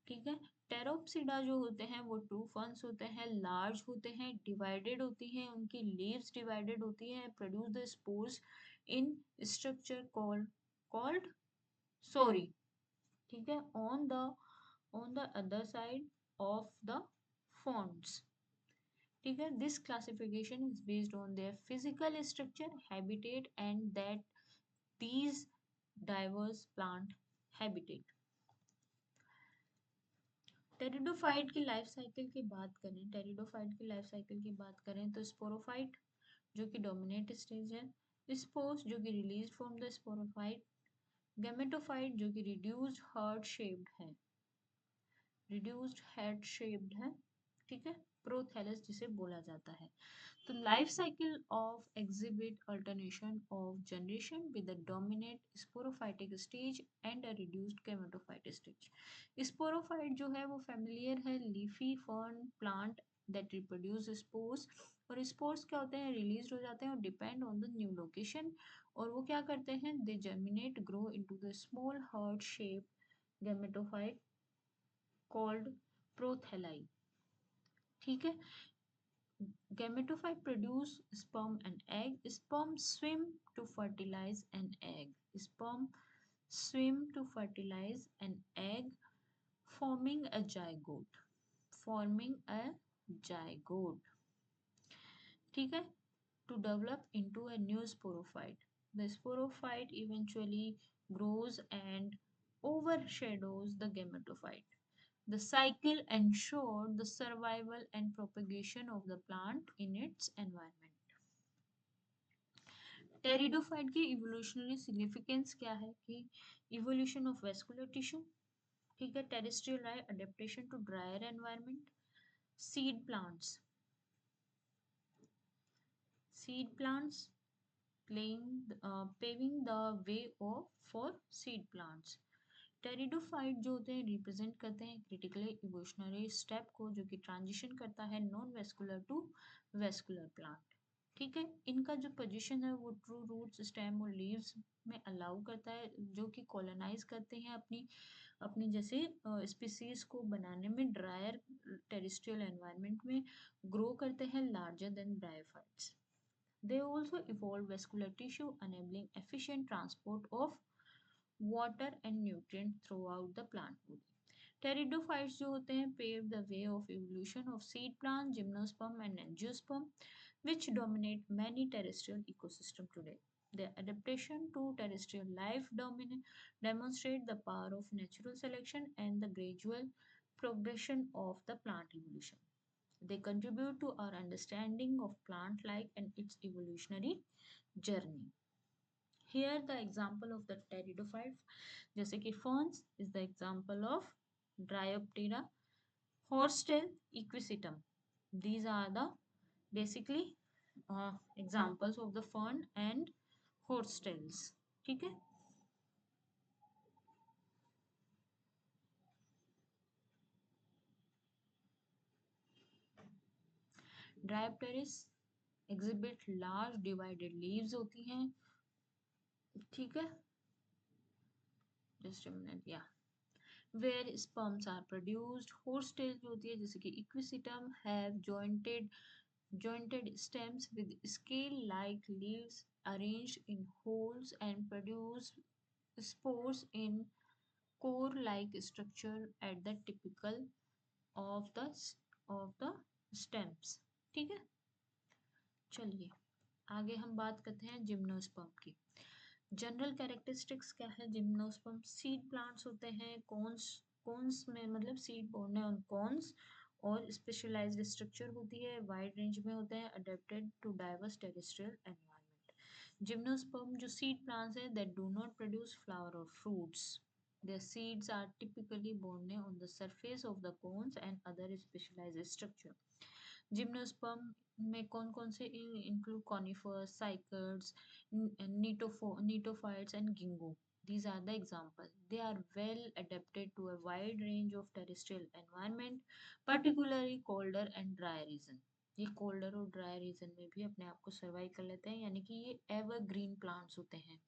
ठीक है, टेरोप्सिडा जो होते हैं वो ट्रू फर्न्स होते हैं, लार्ज होते हैं, डिवाइडेड होती हैं, उनकी लीव्स डिवाइडेड होती हैं, produce the spores in structure called sori. ठीक है, on the other side of the fronds. ठीक है, this classification is based on their physical structure habitat and that these diverse plant habitat. Pteridophyte की life cycle की बात करें, तो sporophyte जो कि डोमिनेट स्टेज है, स्पोर्स जो कि release from the sporophyte, gametophyte जो कि रिड्यूस्ड हेड शेप्ड है. ठीक है, प्रोथैलस जिसे बोला जाता है. तो life cycle of exhibit alternation of generation with the dominate sporophytic stage and a reduced gametophyte stage. Sporophyte जो है वो फैमिलियर है leafy fern plant that reproduce spores. और स्पोर्स क्या होते हैं रिलीज हो जाते हैं और depend on the new location. और वो क्या करते हैं they germinate grow into the small heart shape gametophyte called prothalli. ठीक है, gametophyte produce sperm and egg. Sperm swim to fertilize an egg. Sperm swim to fertilize an egg, forming a zygote. ठीक है, to develop into a new sporophyte. The sporophyte eventually grows and overshadows the gametophyte. The cycle ensured the survival and propagation of the plant in its environment. Pteridophyte की evolutionary significance क्या है कि evolution of vascular tissue. ठीक है, terrestrial life adaptation to drier environment, seed plants paving the way for seed plants. Pteridophyte जो होते हैं represent करते हैं क्रिटिकली इवोल्यूशनरी स्टेप को जो कि ट्रांजिशन करता है non vascular to vascular plant. ठीक है, इनका जो पोजीशन है वो ट्रू रूट्स स्टेम और लीव्स में अलाउ करता है जो कि कॉलोनाइज करते हैं अपनी जैसे स्पीसीज को बनाने में ड्रायर टेरेस्ट्रियल एनवायरनमेंट में ग्रो करते हैं larger than bryophytes. They also evolve vascular tissue enabling efficient transport of water and nutrient throughout the plant body. Pteridophytes जो होते हैं pave the way of evolution of seed plant, gymnosperm and angiosperm which dominate many terrestrial ecosystem today. Their adaptation to terrestrial life demonstrate the power of natural selection and the gradual progression of the plant evolution. They contribute to our understanding of plant life and its evolutionary journey. Here the example of the pteridophyte, जैसे कि ferns is the example of Dryoptera, horsetail, equisetum. These are the basically examples of the fern and horsetails. ठीक है. Dryopteris exhibit large divided leaves होती हैं. ठीक है. Just a minute. Yeah. Where sperms are produced. Horsetail जो होती है जैसे कि equisetum have jointed stems with scale-like leaves arranged in holes and produce spores in core-like structure at the typical of the stems. ठीक है. चलिए आगे हम बात करते हैं जिम्नोस्पर्म की. जनरल कैरेक्टरिस्टिक्स क्या है जिम्नोस्पर्म? सीड प्लांट्स होते हैं. कॉन्स में मतलब सीड बोर्न है ऑन कॉन्स, और स्पेशलाइज्ड स्ट्रक्चर होती है, वाइड रेंज में होते हैं, adapted to diverse terrestrial environment. Gymnosperm जो सीड प्लांट्स हैं that do not produce flower और fruits. Their seeds are typically borne on the surface of the cones and other specialized structure. Gymnosperm में कौन कौन से include? Conifers, cycads, gnetophytes and ginkgo. These are the examples. They are well adapted to a wide range of terrestrial environment, particularly colder and dry region. ये colder और dry region में भी अपने आप को सर्वाइव कर लेते हैं, यानी कि ये एवरग्रीन प्लांट्स होते हैं.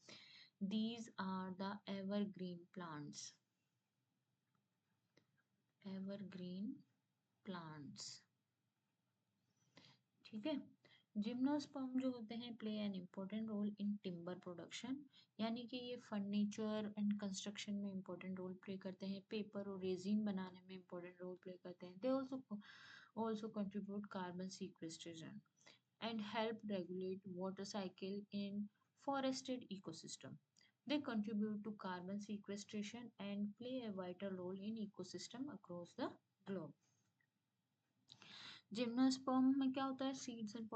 These are the evergreen plants. Evergreen plants. ठीक है. जिम्नोस्पर्म जो होते हैं play an important role in timber production, यानी कि ये फर्नीचर एंड कंस्ट्रक्शन में इम्पोर्टेंट रोल प्ले करते हैं, पेपर और रेजिन बनाने में इम्पोर्टेंट रोल प्ले करते हैं. दे also contribute carbon sequestration and help regulate water cycle in forested ecosystem. They contribute to carbon sequestration and play a vital role in ecosystem across the globe. Gymnosperm में क्या होता है? Seeds and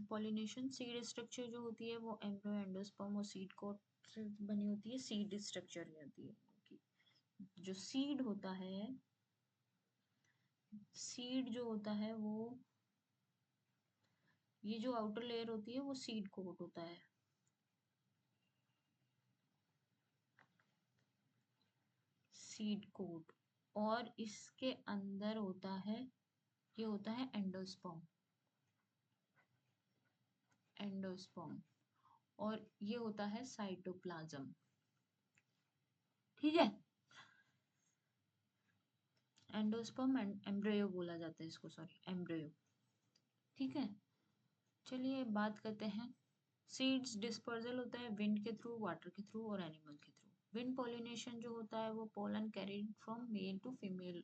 pollination. Seed structure जो होती है वो embryo, endosperm और seed coat से बनी होती है. सीड स्ट्रक्चर में होती है. जो सीड होता है, सीड जो होता है वो, ये जो आउटर लेयर होती है वो सीड कोट होता है. Seed coat. और इसके अंदर होता है, ये होता है एंडोस्पर्म. एंडोस्पर्म. और ये होता है साइटोप्लाज्म. ठीक है. एंडोस्पर्म एंड एम्ब्रियो बोला जाता है इसको, सॉरी एम्ब्रियो. ठीक है. चलिए बात करते हैं. सीड्स डिस्पर्जल होता है विंड के थ्रू, वाटर के थ्रू और एनिमल के थ्रू. विंड पॉलिनेशन जो होता है वो pollen carried from male to female.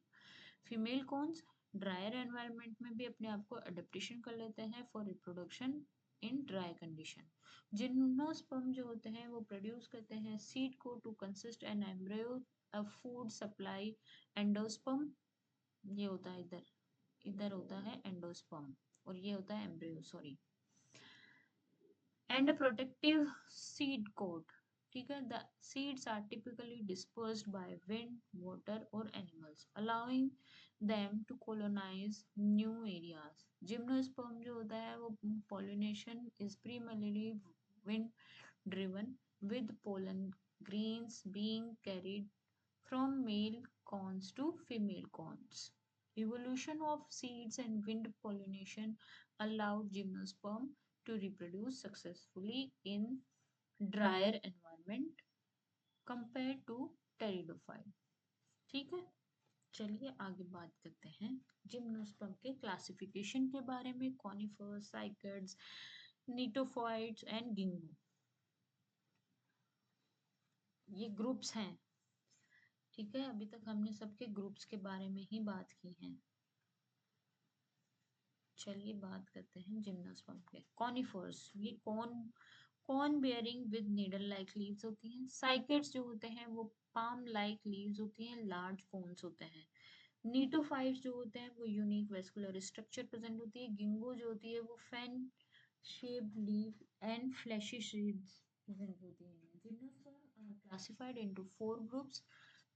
Female cones drier environment में भी अपने आप को अडेप्टेशन कर लेते हैं for reproduction in dry condition. Gymnosperm जो होते हैं वो प्रोड्यूस करते हैं सीड को to consist an embryo, a food supply. Endosperm ये होता है इधर, इधर होता है एंडोस्पर्म और ये होता है embryo, sorry. And protective seed coat. ठीक है. The seeds are typically dispersed by wind, water और animals, allowing them to colonize new areas. Gymnosperm जो होता है वो pollination is primarily wind driven, with pollen grains being carried from male cones to female cones. Evolution of seeds and wind pollination allowed gymnosperm to reproduce successfully in drier environment compared to pteridophyte. ठीक है. चलिए आगे बात करते हैं gymnosperm के classification के बारे में. कॉनिफर्स, साइकड्स, नीटोफाइट्स एंड गिंगो, ये ग्रुप्स हैं. ठीक है. अभी तक हमने सबके ग्रुप्स के बारे में ही बात की है. चलिए बात करते हैं जिम्नोस्पर्म के. कॉनिफर्स, ये cone bearing with needle like leaves होती हैं. साइकेड्स जो होते हैं वो पाम लाइक लीव्स होती हैं, लार्ज कोन्स होते हैं. नीटोफाइट्स जो होते हैं वो यूनिक वेस्कुलर स्ट्रक्चर प्रेजेंट होती है. गिंगो जो होती है वो fan shaped leave and fleshy seeds present होती हैं. Gymnosperm are classified into 4 groups,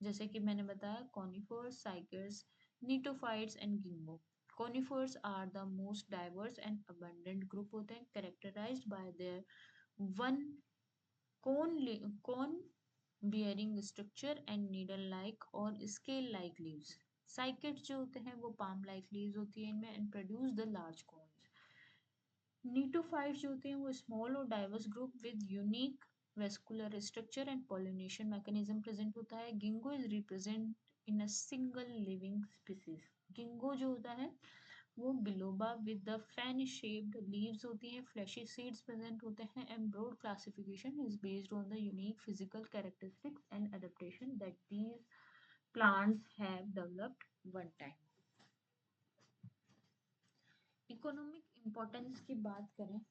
जैसे कि मैंने बताया conifers, cycads, gnetophytes and ginkgo. Conifers are the most diverse and abundant group होते हैं, characterized by their one cone bearing structure and needle like और scale like leaves. Cycads जो होते हैं वो palm like leaves होती है इनमें and produce the large cones. नीटोफाइट्स जो होते हैं वो स्मॉल और diverse group with unique vascular structure and pollination mechanism present होता है. Ginkgo is represent in a single living species. Ginkgo जो होता है वो biloba with the fan shaped leaves होती हैं, फ्लैशी सीड्स प्रेजेंट होते हैं and broad classification is based on the unique physical characteristics and adaptation that these plants have developed one time. Economic importance की बात करें,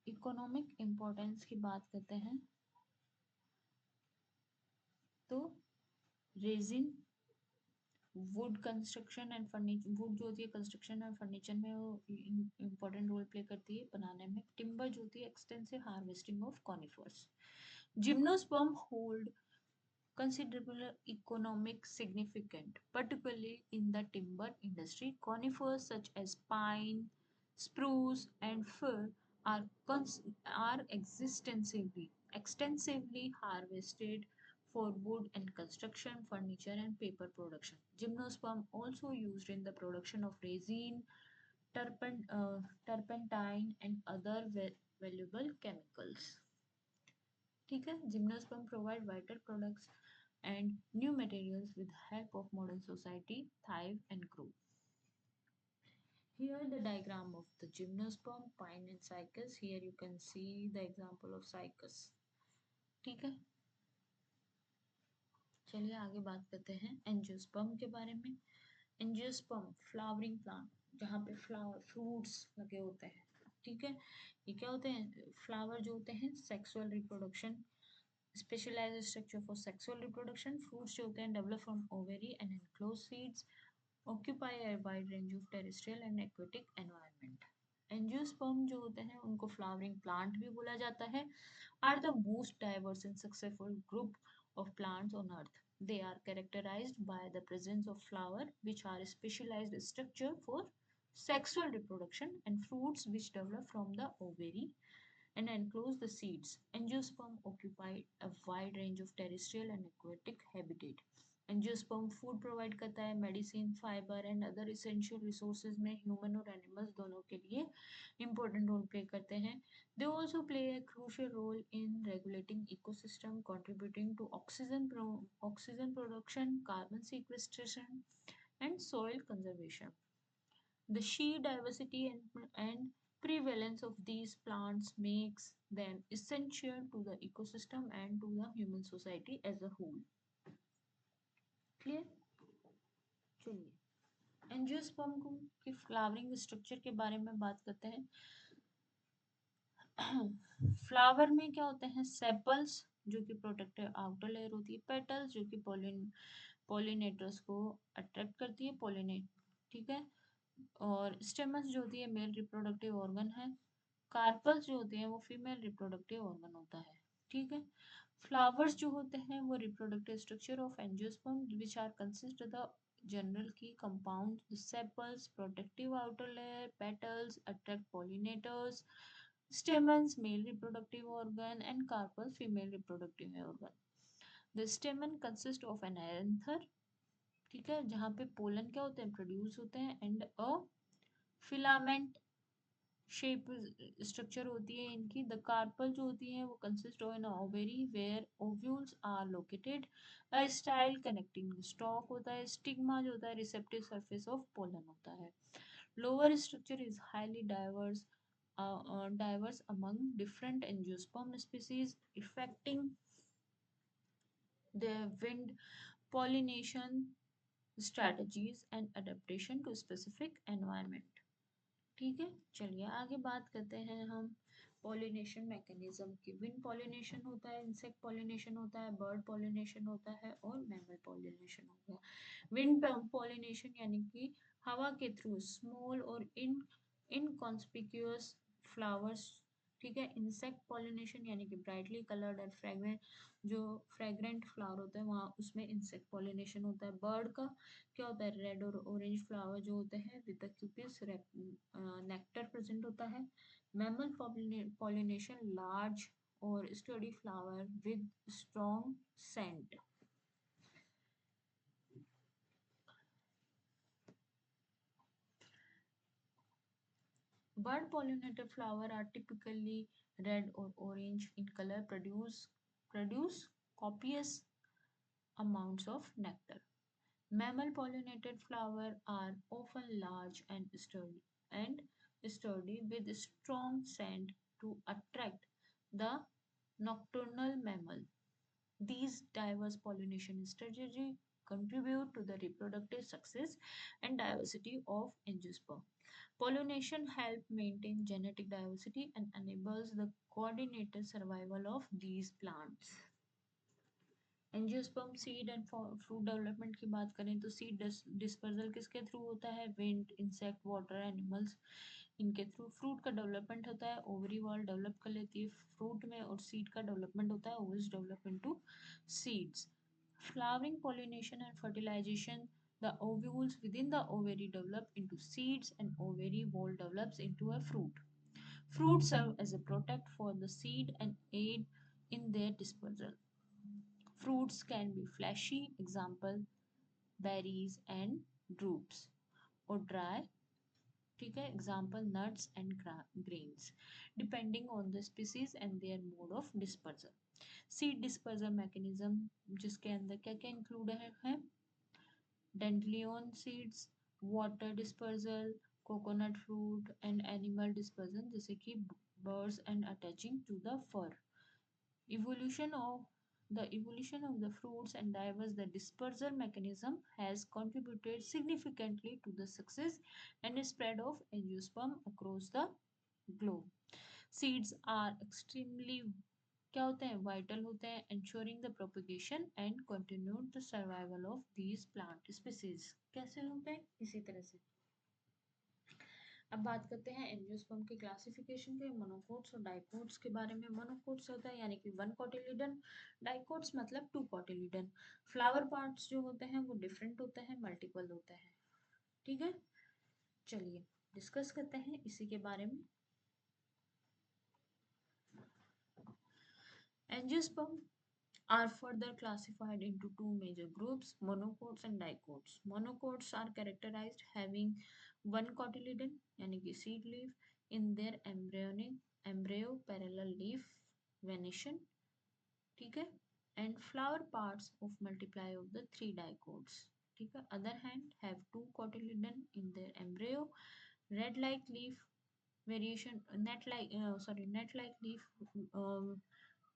इकोनॉमिक इम्पोर्टेंस की बात करते हैं तो resin would construction and furniture, would जो होती है कंस्ट्रक्शन और फर्नीचर में वो इम्पोर्टेंट रोल प्ले करती है बनाने में. टिम्बर जो होती है extensive harvesting of conifers. Gymnosperm hold considerable economic significance, particularly in the timber industry. Conifers such as pine, spruce, and fir are are extensively harvested for wood and construction, furniture, and paper production. Gymnosperm also used in the production of resin, turpentine, and other valuable chemicals. ठीक है. Gymnosperm provide vital products and new materials with help of modern society thrive and grow. Here the diagram of the gymnosperm, pine and cycas. Here you can see the example of cycas. ठीक है. चलिए आगे बात करते हैं angiosperm के बारे में. एंजियोस्पर्म फ्लावरिंग प्लांट, जहाँ पे फ्लावर फ्रूट्स लगे होते हैं. ठीक है. ये क्या होते हैं? फ्लावर जो होते हैं sexual reproduction, specialized structure for sexual reproduction. Fruits जो होते हैं develop from ovary and enclosed seeds, occupy a wide range of terrestrial and aquatic environment. Angiosperm जो होते हैं उनको फ्लावरिंग प्लांट भी बोला जाता है, are the most diverse and successful group of plants on earth. They are characterized by the presence of flower which are specialized structure for sexual reproduction and fruits which develop from the ovary and enclose the seeds. Angiosperm occupy a wide range of terrestrial and aquatic habitat. Angiosperm food provide करता है, medicine, fibre and other essential resources में human और animals दोनों के लिए important role play करते हैं. They also play a crucial role in regulating ecosystem, contributing to oxygen production, carbon sequestration and soil conservation. The sheer diversity and prevalence of these plants makes them essential to the ecosystem and to the human society as a whole. Clear? चलिए angiosperm को की flowering structure के बारे में बात करते हैं. Flower में क्या होते हैं? सेपल्स जो कि प्रोटेक्टिव आउटर लेयर होती है, पेटल्स जो कि पोलिनेटर्स को अट्रैक्ट करती है, पोलिनेट. ठीक है. और स्टेमस जो होती है मेल रिप्रोडक्टिव ऑर्गन है. कार्पल्स जो होते हैं वो फीमेल रिप्रोडक्टिव ऑर्गन होता है. ठीक है. फ्लावर्स जो होते हैं वो reproductive structure of angiosperm which are consist the general key compound, sepals protective outer layer, petals attract pollinators, stamens male reproductive organ and carpels female reproductive organ. The stamen consist of an anther. ठीक है. जहाँ पे pollen क्या होते हैं? Produce होते हैं and a filament shape structure होती है इनकी. द कार्पल जो होती है वो consist of an ovary where ovules are located. A style connecting stalk होता है. स्टिग्मा जो होता है रिसेप्टिव सरफेस ऑफ पोलन होता है. Lower structure is highly diverse among different angiosperm species, affecting their wind pollination strategies and adaptation to specific environment. ठीक है. चलिए आगे बात करते हैं हम पॉलिनेशन मैकेनिज्म की. विंड पॉलिनेशन होता है, इंसेक्ट पॉलिनेशन होता है, बर्ड पॉलिनेशन होता है और मैमल पॉलिनेशन होता है. विंड पॉलिनेशन यानी कि हवा के थ्रू स्मॉल और इनकॉन्स्पिक्यूअस फ्लावर्स ठीक है। इंसेक्ट पॉलिनेशन यानी कि ब्राइटली कलर्ड और फ्रेग्रेंट, जो फ्रेग्रेंट फ्लावर होता है वहाँ उसमें इंसेक्ट पॉलिनेशन होता है। बर्ड का क्या होता है, रेड और ऑरेंज फ्लावर जो होते हैं with the copious nectar present होता है। मैमल पॉलिनेशन लार्ज और sturdy flower with strong scent. Bird pollinated flowers are typically red or orange in color, produce copious amounts of nectar. Mammal pollinated flowers are often large and sturdy with strong scent to attract the nocturnal mammal. These diverse pollination strategies contribute to the reproductive success and diversity of angiosperm. Pollination helps maintain genetic diversity and enables the coordinated survival of these plants. Angiosperm seed and fruit development की बात करें तो seed dispersal किसके through होता है, wind, insect, water, animals, इनके through. Fruit का development होता है, ओवरी वॉल डेवलप कर लेती है फ्रूट में, और सीड का डेवलपमेंट होता है, ovaries develop into seeds. Flowering, pollination and fertilization, the ovules within the ovary develop into seeds and ovary wall develops into a fruit. Fruit serve as a protect for the seed and aid in their dispersal. Fruits can be fleshy, example berries and drupes, or dry, ठीक है, example nuts and grains, depending on the species and their mode of dispersal. Seed dispersal mechanism जिसके अंदर क्या क्या include है, dandelion seeds, water dispersal, coconut fruit and animal dispersal जैसे कि birds and attaching to the fur. Evolution of the fruits and diverse the dispersal mechanism has contributed significantly to the success and spread of angiosperm across the globe. Seeds are extremely क्या होते हैं, vital होते हैं, ensuring the propagation and continued the survival of these plant species. कैसे होते हैं, इसी तरह से। अब बात करते हैं एंजियोस्पर्म के क्लासिफिकेशन के, मोनोकोट्स और डाइकोट्स के बारे में। मोनोकोट्स होता है यानी कि वन कोटिलिडन, डाइकोट्स मतलब टू कोटिलिडन। फ्लावर पार्ट्स जो होते हैं वो डिफरेंट होते हैं, मल्टीपल होते हैं, ठीक है। चलिए डिस्कस करते हैं इसी के बारे में। Angiosperm are further classified into two major groups, monocots and dicots. Monocots are characterized having one cotyledon यानी कि seed leaf in their embryo parallel leaf venation, ठीक है, and flower parts of multiply of the three dicots, ठीक है। Other hand have two cotyledon in their embryo, red like leaf variation, net like leaf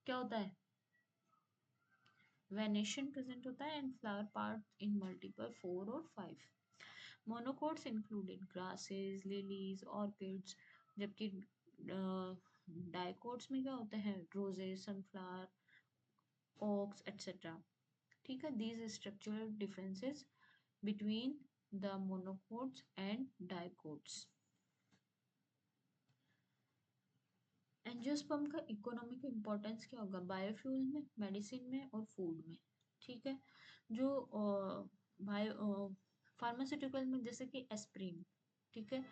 क्या होता है, venation present होता है, and flower part in multiple 4 और 5। Monocots included grasses, lilies, orchids, जबकि dicots में क्या होते हैं, रोजेस, सनफ्लावर, ओक्स एटसेट्रा, ठीक है। These structural differences between the monocots and dicots. Angiosperm का इकोनॉमिक इम्पोर्टेंस क्या होगा, बायोफ्यूल में, मेडिसिन में और फूड में, ठीक है। जो बायो फार्मास्यूटिकल में जैसे कि एस्प्रिन, ठीक है,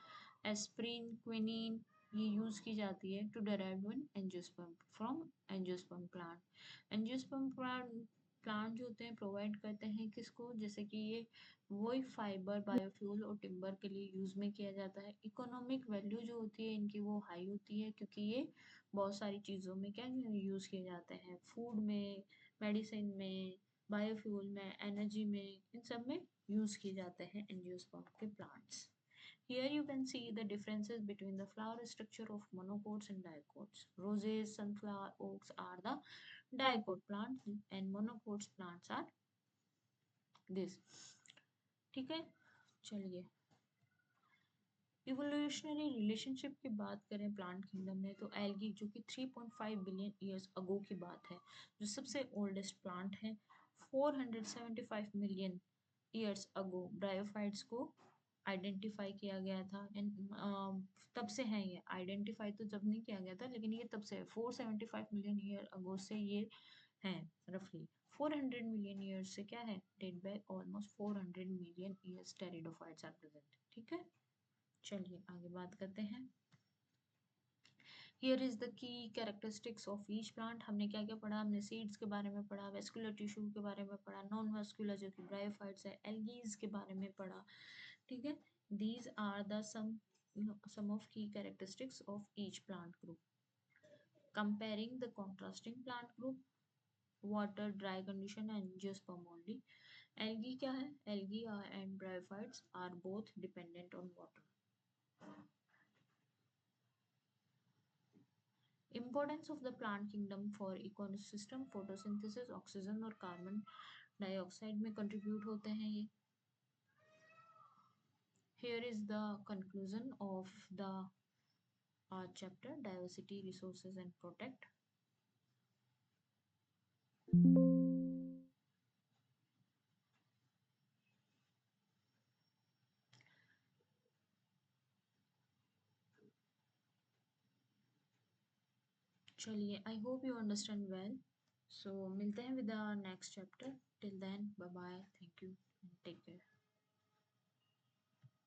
एस्प्रिन, क्विनीन, ये यूज की जाती है to derive one angiosperm from angiosperm plant. Angiosperm plant जो होते हैं प्रोवाइड करते हैं किसको, जैसे कि ये वही फाइबर, बायोफ्यूल और टिम्बर के लिए यूज में किया जाता है। इकोनॉमिक वैल्यू जो होती है इनकी वो हाई होती है क्योंकि ये बहुत सारी चीज़ों में क्या यूज किए जाते हैं, फूड में, मेडिसिन में, बायोफ्यूल में, एनर्जी में, इन सब में यूज किए जाते हैं एंजियोस्पर्म के plants. Here you can see the differences between the flower structure of monocots and dicots. Roses, sunflower, oaks are the dicot plants and monocots plants are this, ठीक है। चलिए इवोल्यूशनरी रिलेशनशिप की बात करें प्लांट किंगडम में तो algae जो कि 3.5 बिलियन ईयर्स अगो की बात है, जो सबसे ओल्डेस्ट प्लांट है, 475 मिलियन ईयर्स अगो ब्रायोफाइट्स को आइडेंटिफाई किया गया था एंड तब से है ये। आइडेंटिफाई तो जब नहीं किया गया था, लेकिन ये तब से 475 मिलियन ईयर अगो से ये है रफली। 400 मिलियन ईयर्स से क्या है, date by almost 400 million years pteridophytes are present. ठीक है, चलिए आगे बात करते हैं। Here is the key characteristics of each plant. हमने क्या क्या पढ़ा, हमने सीड्स के बारे में पढ़ा, वेस्कुलर टिश्यू के बारे में पढ़ा, नॉन वेस्कुलर जो कि ब्रायोफाइट्स है, एल्गीज के बारे में पढ़ा। ठीक है, these are the some of key characteristics of each plant group. Comparing the contrasting plant group, water, dry condition and angiosperm only. Algae क्या है, algae and bryophytes are both dependent on water. Importance of the plant kingdom for ecosystem, photosynthesis, oxygen और carbon dioxide में contribute होते हैं ये। Here is the conclusion of the chapter diversity, resources and protect. चलिए, I hope you understand well. So मिलते हैं with the next chapter. Till then bye bye, thank you, take care.